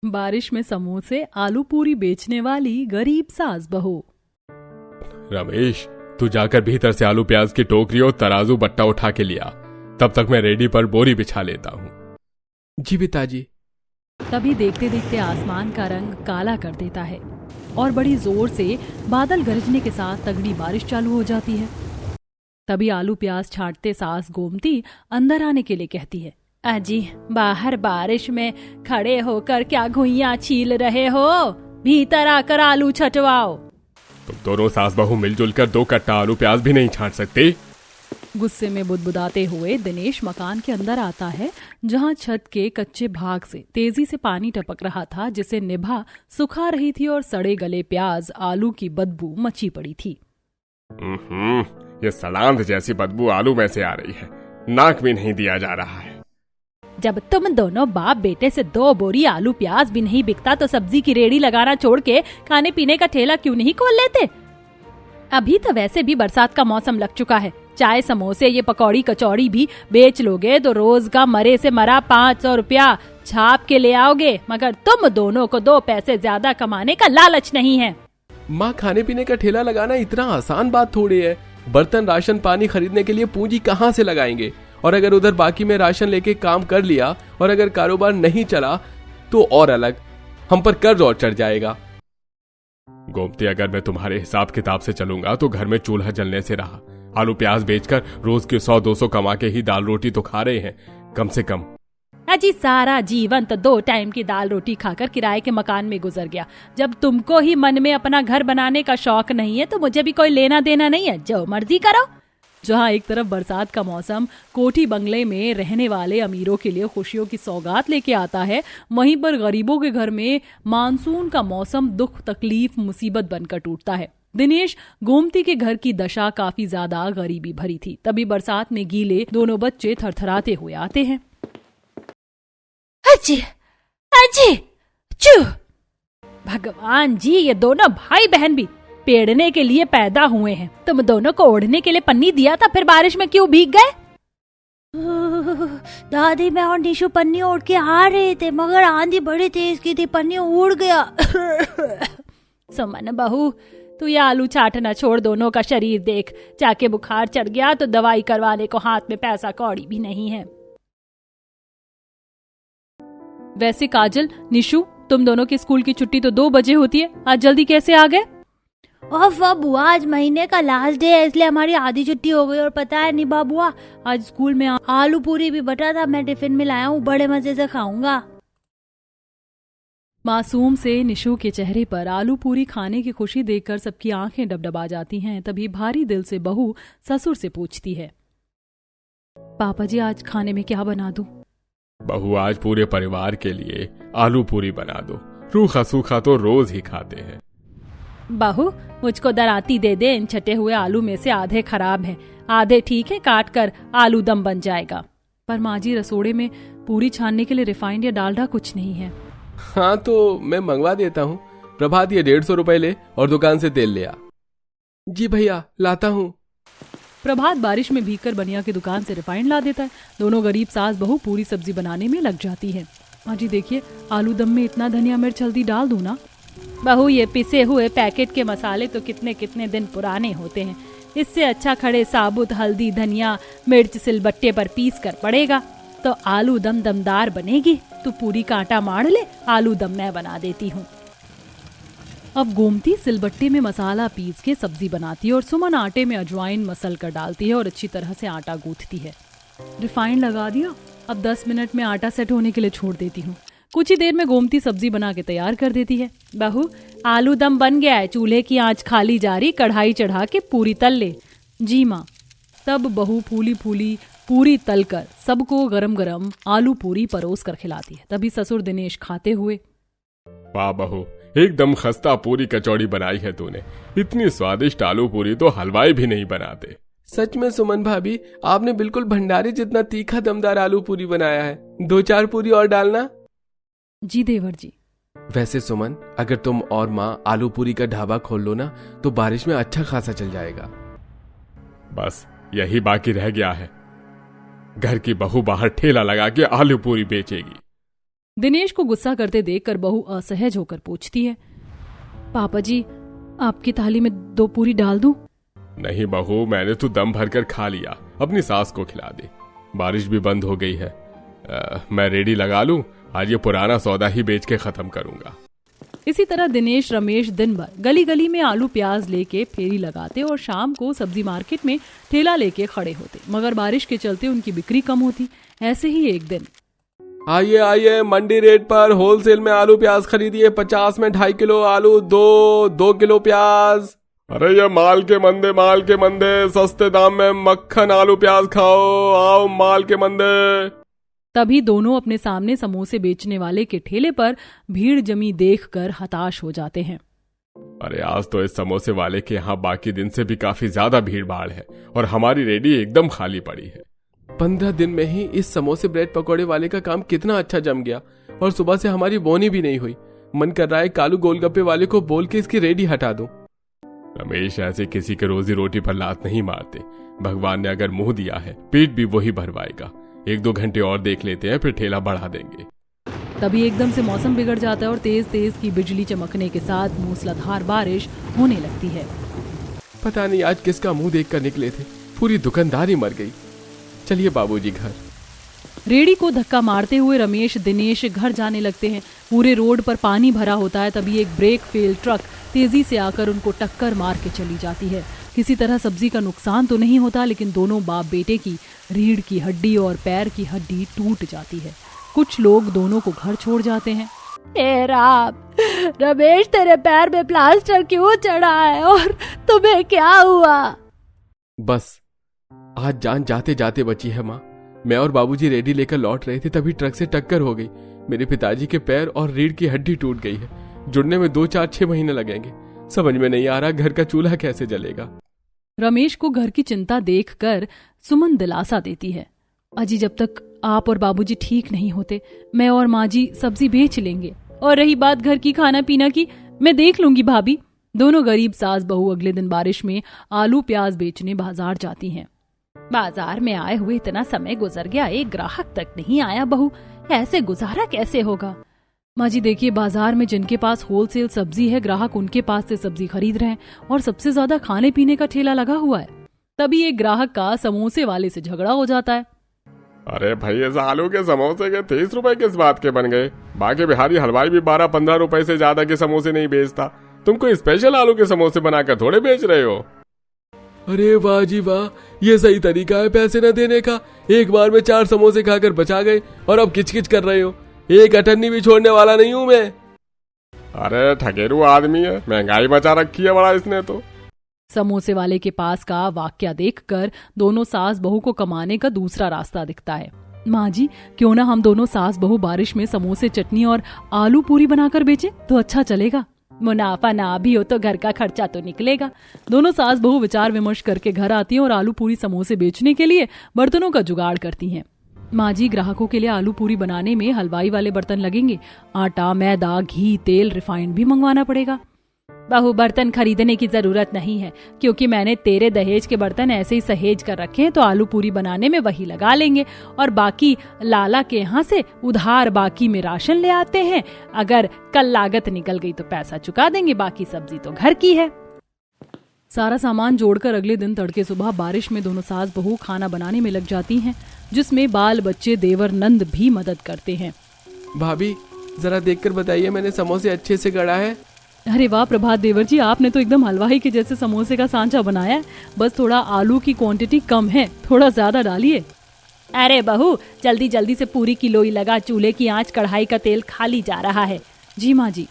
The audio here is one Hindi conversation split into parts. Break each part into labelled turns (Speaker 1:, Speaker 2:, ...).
Speaker 1: बारिश में समोसे आलू पूरी बेचने वाली गरीब सास बहू।
Speaker 2: रमेश, तू जाकर भीतर से आलू प्याज की टोकरी और तराजू बट्टा उठा के लिया। तब तक मैं रेडी पर बोरी बिछा लेता हूँ।
Speaker 3: जी पिताजी।
Speaker 1: तभी देखते देखते आसमान का रंग काला कर देता है और बड़ी जोर से बादल गरजने के साथ तगड़ी बारिश चालू हो जाती है। तभी आलू प्याज छांटते सास गोमती अंदर आने के लिए कहती है, अजी बाहर बारिश में खड़े होकर क्या घुइयां छील रहे हो? भीतर आकर आलू छटवाओ।
Speaker 2: तुम दोनों सास बहू मिलजुल कर 2 कट्टा आलू प्याज भी नहीं छांट सकते?
Speaker 1: गुस्से में बुदबुदाते हुए दिनेश मकान के अंदर आता है, जहां छत के कच्चे भाग से तेजी से पानी टपक रहा था, जिसे निभा सुखा रही थी और सड़े गले प्याज आलू की बदबू मची पड़ी थी।
Speaker 2: ये सलांध जैसी बदबू आलू में से आ रही है, नाक भी नहीं दिया जा रहा है।
Speaker 1: जब तुम दोनों बाप बेटे से 2 बोरी आलू प्याज भी नहीं बिकता तो सब्जी की रेड़ी लगाना छोड़ के खाने पीने का ठेला क्यों नहीं खोल लेते? अभी तो वैसे भी बरसात का मौसम लग चुका है। चाय समोसे ये पकौड़ी कचौड़ी भी बेच लोगे तो रोज का मरे से मरा 500 रुपया छाप के ले आओगे, मगर तुम दोनों को 2 पैसे ज्यादा कमाने का लालच नहीं है।
Speaker 3: माँ, खाने पीने का ठेला लगाना इतना आसान बात थोड़ी है। बर्तन राशन पानी खरीदने के लिए पूंजी कहाँ से लगाएंगे? और अगर उधर बाकी में राशन लेके काम कर लिया और अगर कारोबार नहीं चला तो और अलग, हम पर कर्ज और चढ़ जाएगा।
Speaker 2: गोमती, अगर मैं तुम्हारे हिसाब किताब से चलूंगा तो घर में चूल्हा जलने से रहा। आलू प्याज बेचकर रोज के 100-200 कमा के ही दाल रोटी तो खा रहे हैं कम से कम।
Speaker 1: अजी सारा जीवन तो 2 टाइम की दाल रोटी खाकर किराए के मकान में गुजर गया। जब तुमको ही मन में अपना घर बनाने का शौक नहीं है तो मुझे भी कोई लेना देना नहीं है, जो मर्जी करो। जहां एक तरफ बरसात का मौसम कोठी बंगले में रहने वाले अमीरों के लिए खुशियों की सौगात लेके आता है, वहीं पर गरीबों के घर में मानसून का मौसम दुख तकलीफ मुसीबत बनकर टूटता है। दिनेश गोमती के घर की दशा काफी ज्यादा गरीबी भरी थी। तभी बरसात में गीले दोनों बच्चे थरथराते हुए आते हैं। अजी, अजी, चू! भगवान जी, ये दोनों भाई बहन भी पेड़ने के लिए पैदा हुए हैं। तुम दोनों को ओढ़ने के लिए पन्नी दिया था, फिर बारिश में क्यों भीग गए? दादी, मैं और निशु पन्नी ओढ़ के आ रहे थे, मगर आंधी बड़ी तेज की थी, पन्नी उड़ गया। सुमन बहू, तू ये आलू चाटना छोड़, दोनों का शरीर देख। जाके बुखार चढ़ गया तो दवाई करवाने को हाथ में पैसा कौड़ी भी नहीं है। वैसे काजल, निशु, तुम दोनों की स्कूल की छुट्टी तो 2 बजे होती है, आज जल्दी कैसे आ गए? बुआ, आज महीने का लास्ट डे है, इसलिए हमारी आधी छुट्टी हो गई। और पता है निभा बुआ, आज स्कूल में आलू पूरी भी बटा था, मैं टिफिन में लाया हूँ, बड़े मजे से खाऊंगा। मासूम से निशु के चेहरे पर आलू पूरी खाने की खुशी देखकर सबकी आंखें डबडबा जाती हैं। तभी भारी दिल से बहू ससुर से पूछती है, पापा जी आज खाने में क्या बना दूं?
Speaker 2: बहू, आज पूरे परिवार के लिए आलू पूरी बना दो। रूखा सूखा तो रोज ही खाते हैं।
Speaker 1: बहू, मुझको दराती दे दे। इन छटे हुए आलू में से आधे खराब हैं, आधे ठीक है, काट कर आलू दम बन जाएगा। पर माँ जी, रसोड़े में पूरी छानने के लिए रिफाइंड या डालडा कुछ नहीं है।
Speaker 3: हाँ तो मैं मंगवा देता हूँ। प्रभात, ये 150 रुपए ले और दुकान से तेल ले आ। जी भैया, लाता हूँ।
Speaker 1: प्रभात बारिश में भीगकर बनिया की दुकान से रिफाइंड ला देता है। दोनों गरीब सास बहू पूरी सब्जी बनाने में लग जाती है। माँ जी देखिए, आलू दम में इतना धनिया मिर्च हल्दी डाल दूं ना? बहू, ये पिसे हुए पैकेट के मसाले तो कितने कितने दिन पुराने होते हैं। इससे अच्छा खड़े साबुत हल्दी धनिया मिर्च सिलबट्टे पर पीस कर पड़ेगा तो आलू दम दमदार बनेगी। तू पूरी का आटा मार ले, आलू दम मैं बना देती हूँ। अब गोमती सिलबट्टे में मसाला पीस के सब्जी बनाती है और सुमन आटे में अजवाइन मसल कर डालती है और अच्छी तरह से आटा गूंथती है। रिफाइंड लगा दिया, अब 10 मिनट में आटा सेट होने के लिए छोड़ देती हूँ। कुछ ही देर में गोमती सब्जी बना के तैयार कर देती है। बहू, आलू दम बन गया है, चूल्हे की आंच खाली जा रही, कढ़ाई चढ़ा के पूरी तल ले। जी माँ। तब बहू फूली फूली पूरी तल कर सबको गरम गरम आलू पूरी परोस कर खिलाती है। तभी ससुर दिनेश खाते हुए,
Speaker 2: वाह बहू, एकदम खस्ता पूरी कचौड़ी बनाई है तूने। इतनी स्वादिष्ट आलू पूरी तो हलवाई भी नहीं बनाते।
Speaker 3: सच में सुमन भाभी, आपने बिल्कुल भंडारे जितना तीखा दमदार आलू पूरी बनाया है। 2-4 पूरी और डालना।
Speaker 1: जी देवर जी।
Speaker 3: वैसे सुमन, अगर तुम और माँ आलू पूरी का ढाबा खोल लो ना तो बारिश में अच्छा खासा चल जाएगा।
Speaker 2: बस यही बाकी रह गया है। घर की बहू बाहर ठेला लगा के आलू पूरी बेचेगी।
Speaker 1: दिनेश को गुस्सा करते देखकर बहू असहज होकर पूछती है, पापा जी आपकी थाली में 2 पूरी डाल दूं?
Speaker 2: नहीं बहू, मैंने तो दम भरकर खा लिया, अपनी सास को खिला दे। बारिश भी बंद हो गई है। मैं रेडी लगा लूं, आज ये पुराना सौदा ही बेच के खत्म करूंगा।
Speaker 1: इसी तरह दिनेश रमेश दिन भर गली गली में आलू प्याज लेके फेरी लगाते और शाम को सब्जी मार्केट में ठेला लेके खड़े होते, मगर बारिश के चलते उनकी बिक्री कम होती। ऐसे ही एक दिन,
Speaker 3: आइए आइए, मंडी रेट पर होलसेल में आलू प्याज खरीदिए, 50 में 2.5 किलो आलू, 2 किलो प्याज।
Speaker 2: अरे ये माल के मंदे, सस्ते दाम में मक्खन आलू प्याज खाओ, आओ माल के मंदे।
Speaker 1: तभी दोनों अपने सामने समोसे बेचने वाले के ठेले पर भीड़ जमी देखकर हताश हो जाते हैं।
Speaker 2: अरे आज तो इस समोसे वाले के यहाँ बाकी दिन से भी काफी ज्यादा भीड़ भाड़ है और हमारी रेडी एकदम खाली पड़ी है।
Speaker 3: 15 दिन में ही इस समोसे ब्रेड पकौड़े वाले का काम कितना अच्छा जम गया और सुबह से हमारी बोनी भी नहीं हुई। मन कर रहा है कालू गोलगप्पे वाले को बोल के इसकी रेडी हटा दूं।
Speaker 2: रमेश, ऐसे किसी के रोजी रोटी पर लात नहीं मारते। भगवान ने अगर मुंह दिया है, पेट भी वही भरवाएगा। 1-2 घंटे और देख लेते हैं, फिर ठेला बढ़ा देंगे।
Speaker 1: तभी एकदम से मौसम बिगड़ जाता है और तेज तेज की बिजली चमकने के साथ मूसलाधार बारिश होने लगती है।
Speaker 3: पता नहीं आज किसका मुंह देखकर निकले थे, पूरी दुकानदारी मर गई। चलिए बाबूजी घर।
Speaker 1: रेडी को धक्का मारते हुए रमेश दिनेश घर जाने लगते हैं। पूरे रोड पर पानी भरा होता है। तभी एक ब्रेक फेल ट्रक तेजी से आकर उनको टक्कर मार के चली जाती है। किसी तरह सब्जी का नुकसान तो नहीं होता, लेकिन दोनों बाप बेटे की रीढ़ की हड्डी और पैर की हड्डी टूट जाती है। कुछ लोग दोनों को घर छोड़ जाते हैं।
Speaker 4: हे राम, रमेश तेरे पैर में प्लास्टर क्यों चढ़ा है और तुम्हें क्या हुआ?
Speaker 3: बस आज जान जाते जाते बची है माँ। मैं और बाबूजी रेडी लेकर लौट रहे थे, तभी ट्रक से टक्कर हो गई। मेरे पिताजी के पैर और रीढ़ की हड्डी टूट गई है। जुड़ने में 2-4-6 महीने लगेंगे। समझ में नहीं आ रहा घर का चूल्हा कैसे जलेगा।
Speaker 1: रमेश को घर की चिंता देखकर सुमन दिलासा देती है, अजी जब तक आप और बाबूजी ठीक नहीं होते, मैं और माँ जी सब्जी बेच लेंगे। और रही बात घर की खाना पीना की, मैं देख लूंगी भाभी। दोनों गरीब सास बहू अगले दिन बारिश में आलू प्याज बेचने बाजार जाती हैं। बाजार में आए हुए इतना समय गुजर गया, एक ग्राहक तक नहीं आया। बहू, ऐसे गुजारा कैसे होगा? माँ जी देखिए, बाजार में जिनके पास होलसेल सब्जी है, ग्राहक उनके पास से सब्जी खरीद रहे हैं और सबसे ज्यादा खाने पीने का ठेला लगा हुआ है। तभी एक ग्राहक का समोसे वाले से झगड़ा हो जाता है।
Speaker 2: अरे भाई, इस आलू के समोसे के 30 रुपए किस बात के बन गए? बाकी बिहारी हलवाई भी 12-15 रुपए से ज्यादा के समोसे नहीं बेचता। तुम कोई स्पेशल आलू के समोसे बनाकर थोड़े बेच रहे हो?
Speaker 3: अरे वाह जी वाह, ये सही तरीका है पैसे न देने का। एक बार में 4 समोसे खाकर बचा गए और अब किचकिच कर रहे हो। एक अठन्नी भी छोड़ने वाला नहीं हूं मैं।
Speaker 2: अरे ठगेरू आदमी है, महंगाई मचा रखी है बड़ा इसने तो।
Speaker 1: समोसे वाले के पास का वाक्या देखकर दोनों सास बहू को कमाने का दूसरा रास्ता दिखता है। माँ जी, क्यों ना हम दोनों सास बहू बारिश में समोसे, चटनी और आलू पूरी बनाकर बेचें तो अच्छा चलेगा। मुनाफा ना भी हो तो घर का खर्चा तो निकलेगा। दोनों सास बहू विचार विमर्श करके घर आती हैं और आलू पूरी समोसे बेचने के लिए बर्तनों का जुगाड़ करती हैं। माँ जी, ग्राहकों के लिए आलू पूरी बनाने में हलवाई वाले बर्तन लगेंगे। आटा, मैदा, घी, तेल, रिफाइंड भी मंगवाना पड़ेगा।
Speaker 4: बहू, बर्तन खरीदने की जरूरत नहीं है, क्योंकि मैंने तेरे दहेज के बर्तन ऐसे ही सहेज कर रखे हैं, तो आलू पूरी बनाने में वही लगा लेंगे और बाकी लाला के यहाँ से उधार बाकी में राशन ले आते हैं। अगर कल लागत निकल गई तो पैसा चुका देंगे, बाकी सब्जी तो घर की है।
Speaker 1: सारा सामान जोड़कर अगले दिन तड़के सुबह बारिश में दोनों सास बहू खाना बनाने में लग जाती हैं, जिसमें बाल बच्चे देवर नंद भी मदद करते हैं।
Speaker 3: भाभी जरा देखकर बताइए, मैंने समोसे अच्छे से गढ़ा है?
Speaker 1: अरे वाह प्रभात देवर जी, आपने तो एकदम हलवाई के जैसे समोसे का सांचा बनाया है। बस थोड़ा आलू की क्वांटिटी कम है, थोड़ा ज्यादा डालिए।
Speaker 4: अरे बहू, जल्दी जल्दी से पूरी की लोई लगा, चूल्हे की आंच, कढ़ाई का तेल खाली जा रहा है।
Speaker 1: जी माँ जी।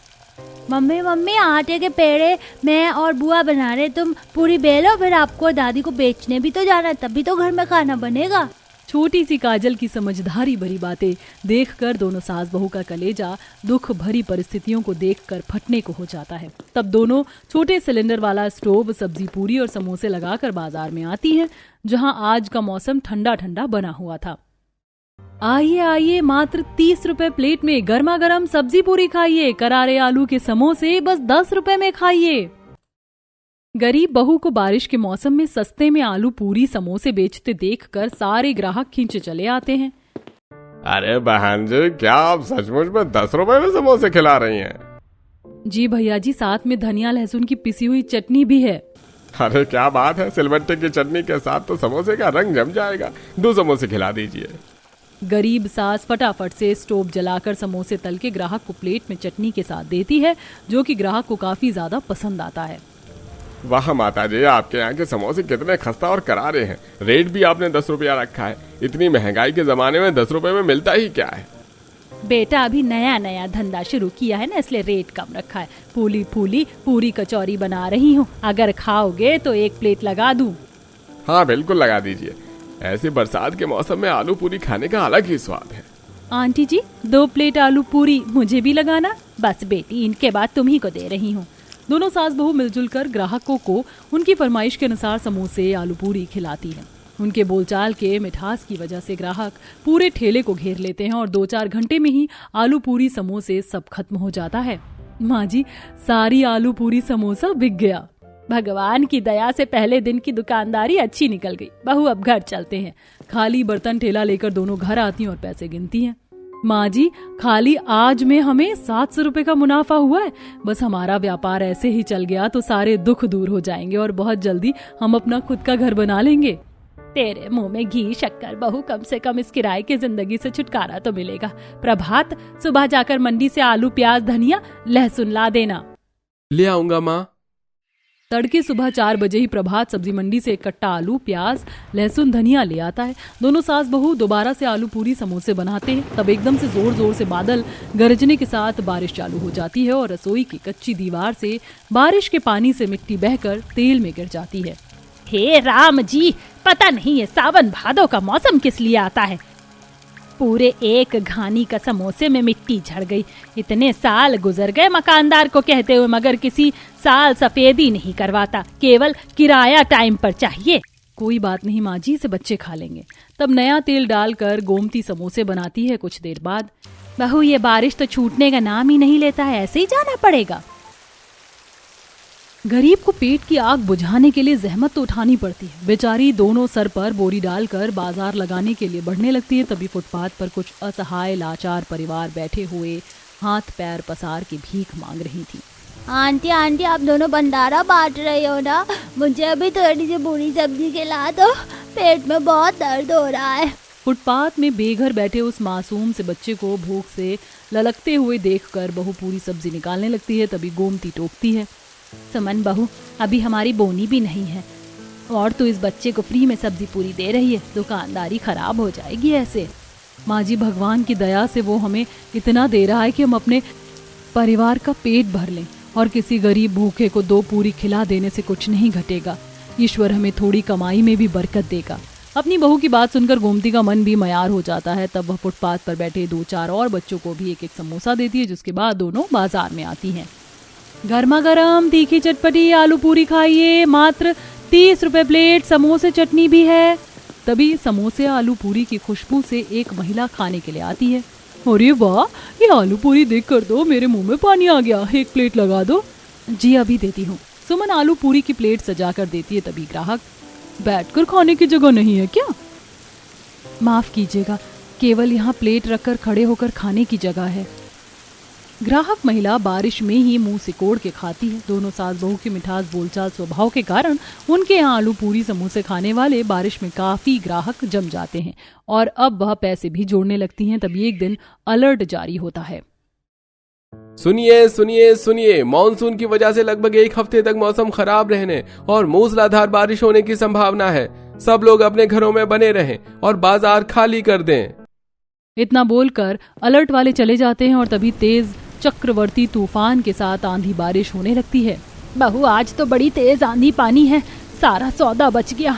Speaker 4: मम्मी आटे के पेड़े मैं और बुआ बना रहे, तुम पूरी बेलो, फिर आपको दादी को बेचने भी तो जाना है, तभी तो घर में खाना बनेगा।
Speaker 1: छोटी सी काजल की समझदारी भरी बातें देखकर दोनों सास बहू का कलेजा दुख भरी परिस्थितियों को देखकर फटने को हो जाता है। तब दोनों छोटे सिलेंडर वाला स्टोव, सब्जी पूरी और समोसे लगाकर बाजार में आती हैं, जहां आज का मौसम ठंडा ठंडा बना हुआ था। आइए आइए, मात्र 30 रुपए प्लेट में गर्मा गर्म सब्जी पूरी खाइए, करारे आलू के समोसे बस 10 रुपए में खाइए। गरीब बहू को बारिश के मौसम में सस्ते में आलू पूरी समोसे बेचते देखकर सारे ग्राहक खींचे चले आते हैं।
Speaker 2: अरे बहन जी, क्या आप सचमुच में 10 रुपए में समोसे खिला रही हैं?
Speaker 1: जी भैया जी, साथ में धनिया लहसुन की पिसी हुई चटनी भी है।
Speaker 2: अरे क्या बात है, सिलबट्टे की चटनी के साथ तो समोसे का रंग जम जाएगा। 2 समोसे खिला दीजिए।
Speaker 1: गरीब सास फटाफट से स्टोव जलाकर समोसे तल के ग्राहक को प्लेट में चटनी के साथ देती है, जो कि ग्राहक को काफी ज्यादा पसंद आता है।
Speaker 2: वाह माता जी, आपके यहाँ के समोसे कितने खस्ता और करारे हैं। रेट भी आपने 10 रुपया रखा है। इतनी महंगाई के जमाने में 10 रुपए में मिलता ही क्या है।
Speaker 4: बेटा अभी नया नया धंधा शुरू किया है ना, इसलिए रेट कम रखा है। फूली फूली पूरी कचौरी बना रही हूँ, अगर खाओगे तो 1 प्लेट लगा दूं।
Speaker 2: हाँ बिल्कुल लगा दीजिए। ऐसे बरसात के मौसम में आलू पूरी खाने का अलग ही स्वाद है।
Speaker 4: आंटी जी 2 प्लेट आलू पूरी मुझे भी लगाना। बस बेटी, इनके बाद तुम्ही को दे रही हूँ।
Speaker 1: दोनों सास बहू मिलजुल कर ग्राहकों को उनकी फरमाइश के अनुसार समोसे आलू पूरी खिलाती हैं। उनके बोलचाल के मिठास की वजह से ग्राहक पूरे ठेले को घेर लेते हैं और 2-4 घंटे में ही आलू पूरी समोसे सब खत्म हो जाता है। माँ जी, सारी आलू पूरी समोसा बिक गया।
Speaker 4: भगवान की दया से पहले दिन की दुकानदारी अच्छी निकल गई। बहू अब घर चलते हैं।
Speaker 1: खाली बर्तन ठेला लेकर दोनों घर आती हैं और पैसे गिनती हैं। माँ जी, खाली आज में हमें 700 रुपए का मुनाफा हुआ है। बस हमारा व्यापार ऐसे ही चल गया तो सारे दुख दूर हो जाएंगे और बहुत जल्दी हम अपना खुद का घर बना लेंगे।
Speaker 4: तेरे मुंह में घी शक्कर बहू, कम से कम इस किराए की जिंदगी से छुटकारा तो मिलेगा। प्रभात, सुबह जाकर मंडी से आलू प्याज धनिया लहसुन ला देना।
Speaker 3: ले आऊंगा माँ।
Speaker 1: तड़के सुबह 4 बजे ही प्रभात सब्जी मंडी से 1 कट्टा आलू प्याज लहसुन धनिया ले आता है। दोनों सास बहू दोबारा से आलू पूरी समोसे बनाते हैं। तब एकदम से जोर जोर से बादल गरजने के साथ बारिश चालू हो जाती है और रसोई की कच्ची दीवार से बारिश के पानी से मिट्टी बहकर तेल में गिर जाती है।
Speaker 4: हे राम जी, पता नहीं है सावन भादों का मौसम किस लिए आता है। पूरे 1 घानी का समोसे में मिट्टी झड़ गई। इतने साल गुजर गए मकानदार को कहते हुए, मगर किसी साल सफेदी नहीं करवाता। केवल किराया टाइम पर चाहिए।
Speaker 1: कोई बात नहीं माँ जी, इसे बच्चे खा लेंगे। तब नया तेल डालकर गोमती समोसे बनाती है। कुछ देर बाद,
Speaker 4: बहू ये बारिश तो छूटने का नाम ही नहीं लेता है, ऐसे ही जाना पड़ेगा।
Speaker 1: गरीब को पेट की आग बुझाने के लिए जहमत तो उठानी पड़ती है। बेचारी दोनों सर पर बोरी डालकर बाजार लगाने के लिए बढ़ने लगती है। तभी फुटपाथ पर कुछ असहाय लाचार परिवार बैठे हुए हाथ पैर पसार के भीख मांग रही थी।
Speaker 5: आंटी आंटी, आप दोनों भंडारा बांट रही हो ना? मुझे अभी थोड़ी सी पूरी सब्जी खिला दो, पेट में बहुत दर्द हो रहा है।
Speaker 1: फुटपाथ में बेघर बैठे उस मासूम से बच्चे को भूख से ललकते हुए देखकर बहू पूरी सब्जी निकालने लगती है। तभी गोमती टोकती है,
Speaker 4: सुमन बहू, अभी हमारी बोनी भी नहीं है और तू इस बच्चे को फ्री में सब्जी पूरी दे रही है। दुकानदारी खराब हो जाएगी ऐसे।
Speaker 1: माँ जी, भगवान की दया से वो हमें इतना दे रहा है कि हम अपने परिवार का पेट भर लें और किसी गरीब भूखे को 2 पूरी खिला देने से कुछ नहीं घटेगा। ईश्वर हमें थोड़ी कमाई में भी बरकत देगा। अपनी बहू की बात सुनकर गोमती का मन भी मयार हो जाता है। तब वह फुटपाथ पर बैठे 2-4 और बच्चों को भी 1-1 समोसा देती है, जिसके बाद दोनों बाजार में आती हैं। गर्मा गर्म तीखी चटपटी आलू पूरी खाइए, मात्र 30 रुपए प्लेट, समोसे चटनी भी है। तभी समोसे आलू पूरी की खुशबू से एक महिला खाने के लिए आती है। अरे वाह, ये आलू पूरी देखकर तो मेरे मुंह में पानी आ गया। 1 प्लेट लगा दो। जी अभी देती हूँ। सुमन आलू पूरी की प्लेट सजाकर देती है। तभी ग्राहक, बैठकर खाने की जगह नहीं है क्या? माफ कीजिएगा, केवल यहाँ प्लेट रखकर खड़े होकर खाने की जगह है। ग्राहक महिला बारिश में ही मुंह सिकोड़ के खाती है। दोनों सास बहू के मिठास बोलचाल स्वभाव के कारण उनके यहाँ आलू पूरी समोसे खाने वाले बारिश में काफी ग्राहक जम जाते हैं और अब वह पैसे भी जोड़ने लगती हैं। तभी एक दिन अलर्ट जारी होता है।
Speaker 3: सुनिए सुनिए सुनिए, मानसून की वजह से लगभग 1 हफ्ते तक मौसम खराब रहने और मूसलाधार बारिश होने की संभावना है। सब लोग अपने घरों में बने रहें और बाजार खाली कर दें।
Speaker 1: इतना बोलकर अलर्ट वाले चले जाते हैं और तभी तेज चक्रवर्ती तूफान के साथ आंधी बारिश होने लगती है।
Speaker 4: बहू, आज तो बड़ी तेज आंधी पानी है, सारा सौदा बच गया।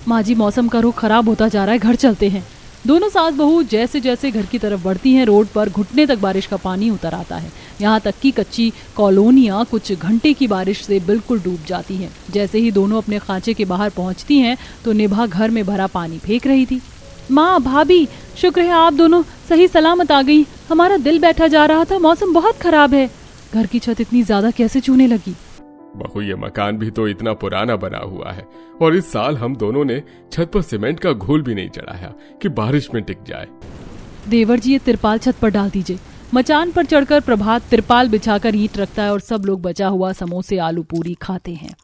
Speaker 1: माँ जी, मौसम का रुख खराब होता जा रहा है, घर चलते हैं। दोनों सास बहू जैसे जैसे घर की तरफ बढ़ती हैं, रोड पर घुटने तक बारिश का पानी उतर आता है। यहाँ तक कि कच्ची कॉलोनियाँ कुछ घंटे की बारिश से बिल्कुल डूब जाती हैं। जैसे ही दोनों अपने खांचे के बाहर पहुँचती हैं तो निभा घर में भरा पानी फेंक रही थी। माँ, भाभी, शुक्र है आप दोनों सही सलामत आ गई। हमारा दिल बैठा जा रहा था, मौसम बहुत खराब है। घर की छत इतनी ज्यादा कैसे चूने लगी?
Speaker 2: बहू, ये मकान भी तो इतना पुराना बना हुआ है और इस साल हम दोनों ने छत पर सीमेंट का घोल भी नहीं चढ़ाया कि बारिश में टिक जाए।
Speaker 1: देवर जी ये तिरपाल छत पर डाल दीजिए। मचान पर चढ़कर प्रभात तिरपाल बिछाकर ईंट रखता है और सब लोग बचा हुआ समोसे आलू पूरी खाते हैं।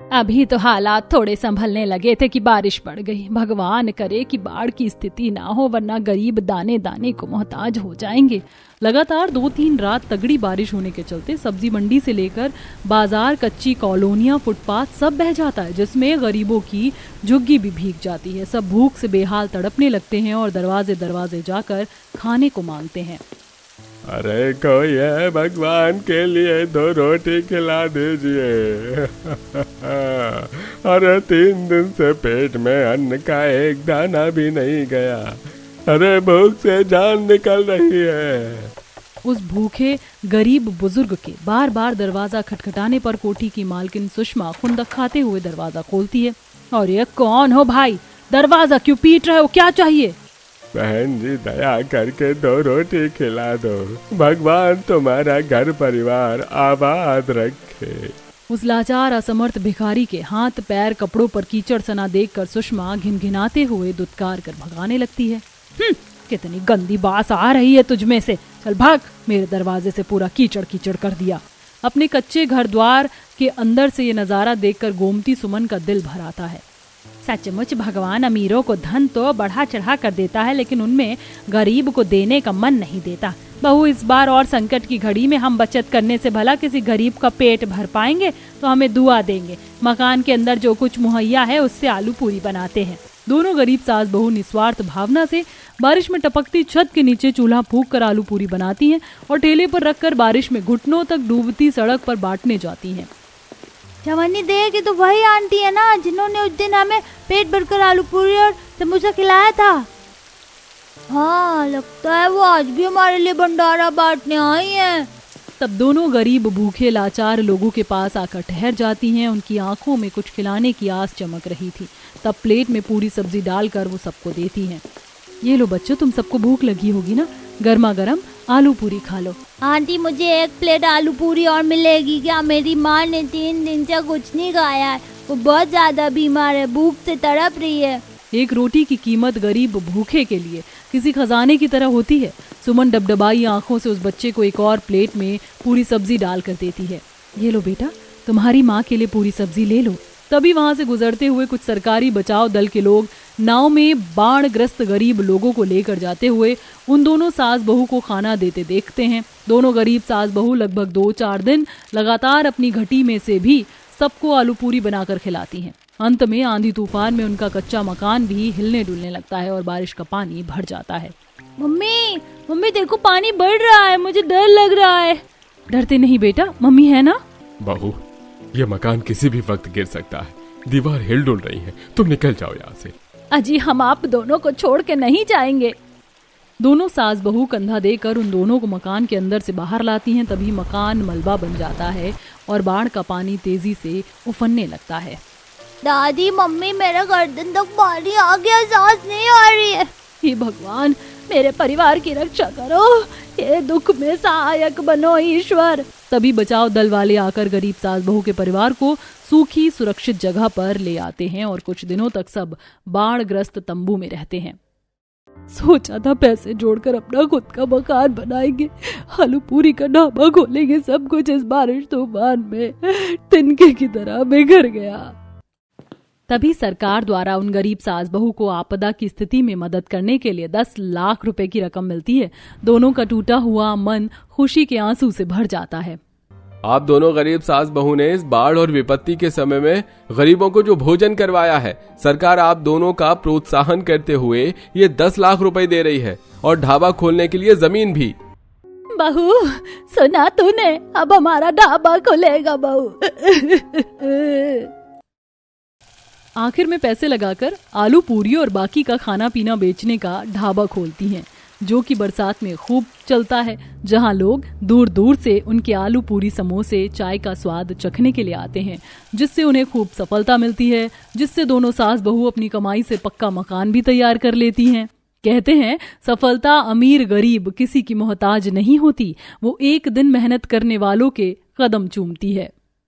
Speaker 4: अभी तो हालात थोड़े संभलने लगे थे कि बारिश पड़ गई। भगवान करे कि बाढ़ की स्थिति ना हो, वरना गरीब दाने दाने को मोहताज हो जाएंगे।
Speaker 1: लगातार 2-3 रात तगड़ी बारिश होने के चलते सब्जी मंडी से लेकर बाजार, कच्ची कॉलोनियां, फुटपाथ सब बह जाता है, जिसमें गरीबों की झुग्गी भी भीग जाती है। सब भूख से बेहाल तड़पने लगते हैं और दरवाजे दरवाजे जाकर खाने को मांगते हैं।
Speaker 2: अरे कोई है, भगवान के लिए 2 रोटी खिला दीजिए। अरे 3 दिन से पेट में अन्न का एक दाना भी नहीं गया। अरे भूख से जान निकल रही है।
Speaker 1: उस भूखे गरीब बुजुर्ग के बार बार दरवाजा खटखटाने पर कोठी की मालकिन सुषमा खुंदक खाते हुए दरवाजा खोलती है।
Speaker 4: और ये कौन हो भाई? दरवाजा क्यों पीट रहे हो? क्या चाहिए?
Speaker 2: बहन जी, दया करके 2 रोटी खिला दो। भगवान तुम्हारा घर परिवार आबाद रखे।
Speaker 1: उस लाचार असमर्थ भिखारी के हाथ पैर कपड़ों पर कीचड़ सना देखकर सुषमा घिनघिनाते हुए दुत्कार कर भगाने लगती है।
Speaker 4: कितनी गंदी बास आ रही है तुझमें से। चल भाग, मेरे दरवाजे से पूरा कीचड़ कीचड़ कर दिया।
Speaker 1: अपने कच्चे घर द्वार के अंदर से ये नजारा देखकर गोमती सुमन का दिल भर आता है।
Speaker 4: सचमुच भगवान अमीरों को धन तो बढ़ा चढ़ा कर देता है, लेकिन उनमें गरीब को देने का मन नहीं देता। बहू, इस बार और संकट की घड़ी में हम बचत करने से भला किसी गरीब का पेट भर पाएंगे तो हमें दुआ देंगे। मकान के अंदर जो कुछ मुहैया है उससे आलू पूरी बनाते हैं।
Speaker 1: दोनों गरीब सास बहू निस्वार्थ भावना से बारिश में टपकती छत के नीचे चूल्हा फूंक कर आलू पूरी बनाती हैं और ठेले पर रखकर बारिश में घुटनों तक डूबती सड़क पर बांटने जाती हैं।
Speaker 5: जवानी देगी तो वही आंटी है ना जिन्होंने उस दिन हमें पेट भरकर आलू पूरी और समोसा खिलाया था। हाँ, लगता है वो आज भी हमारे लिए भंडारा बांटने आई हैं।
Speaker 1: तब दोनों गरीब भूखे लाचार लोगों के पास आकर ठहर जाती हैं। उनकी आंखों में कुछ खिलाने की आस चमक रही थी। तब प्लेट में पूरी सब्जी डालकर वो सबको देती हैं। ये लो बच्चों, तुम सबको भूख लगी होगी ना, गर्मा गर्म आलू पूरी खा लो।
Speaker 5: आंटी, मुझे 1 प्लेट आलू पूरी और मिलेगी क्या? मेरी माँ ने 3 दिन से कुछ नहीं खाया है। वो बहुत ज्यादा बीमार है, भूख से तड़प रही है।
Speaker 1: 1 रोटी की कीमत गरीब भूखे के लिए किसी खजाने की तरह होती है। सुमन डबडबाई आंखों से उस बच्चे को एक और प्लेट में पूरी सब्जी डालकर देती है। ये लो बेटा, तुम्हारी माँ के लिए पूरी सब्जी ले लो। तभी वहां से गुजरते हुए कुछ सरकारी बचाव दल के लोग नाव में बाढ़ग्रस्त गरीब लोगों को लेकर जाते हुए उन दोनों सास बहू को खाना देते देखते हैं। दोनों गरीब सास बहू लगभग 2-4 दिन लगातार अपनी घटी में से भी सबको आलू पूरी बनाकर खिलाती हैं। अंत में आंधी तूफान में उनका कच्चा मकान भी हिलने डुलने लगता है और बारिश का पानी भर जाता है।
Speaker 5: मम्मी, मम्मी देखो, पानी बढ़ रहा है, मुझे डर लग रहा है।
Speaker 1: डरते नहीं बेटा, मम्मी है ना।
Speaker 2: बहू, ये मकान किसी भी वक्त गिर सकता है। दीवार हिल डुल रही है, तुम निकल जाओ यहाँ से।
Speaker 4: अजी, हम आप दोनों को छोड़ के नहीं जाएंगे।
Speaker 1: दोनों सास बहू कंधा देकर उन दोनों को मकान के अंदर से बाहर लाती हैं। तभी मकान मलबा बन जाता है और बाढ़ का पानी तेजी से उफनने लगता है।
Speaker 5: दादी, मम्मी, मेरा गर्दन तक पानी आ गया, सांस नहीं आ रही है।
Speaker 4: हे भगवान, मेरे परिवार की रक्षा करो, ये दुख में सहायक बनो ईश्वर।
Speaker 1: तभी बचाव दल वाले आकर गरीब सास बहू के परिवार को सूखी सुरक्षित जगह पर ले आते हैं और कुछ दिनों तक सब बाढ़ग्रस्त तंबू में रहते हैं। सोचा था पैसे जोड़कर अपना खुद का मकान बनाएंगे, आलू पूरी का ढाबा खोलेंगे। सब कुछ इस बारिश तूफान में तिनके की तरह बिखर गया। तभी सरकार द्वारा उन गरीब सास बहू को आपदा की स्थिति में मदद करने के लिए 10 लाख रुपए की रकम मिलती है। दोनों का टूटा हुआ मन खुशी के आंसू से भर जाता है।
Speaker 3: आप दोनों गरीब सास बहू ने इस बाढ़ और विपत्ति के समय में गरीबों को जो भोजन करवाया है, सरकार आप दोनों का प्रोत्साहन करते हुए ये 10 लाख रुपए दे रही है और ढाबा खोलने के लिए जमीन भी।
Speaker 4: बहू, सुना तूने, अब हमारा ढाबा खुलेगा बहू।
Speaker 1: आखिर में पैसे लगाकर आलू पूरी और बाकी का खाना पीना बेचने का ढाबा खोलती हैं, जो कि बरसात में खूब चलता है, जहां लोग दूर दूर से उनके आलू पूरी, समोसे, चाय का स्वाद चखने के लिए आते हैं, जिससे उन्हें खूब सफलता मिलती है, जिससे दोनों सास बहू अपनी कमाई से पक्का मकान भी तैयार कर लेती हैं। कहते हैं, सफलता अमीर गरीब किसी की मोहताज नहीं होती, वो एक दिन मेहनत करने वालों के कदम चूमती है।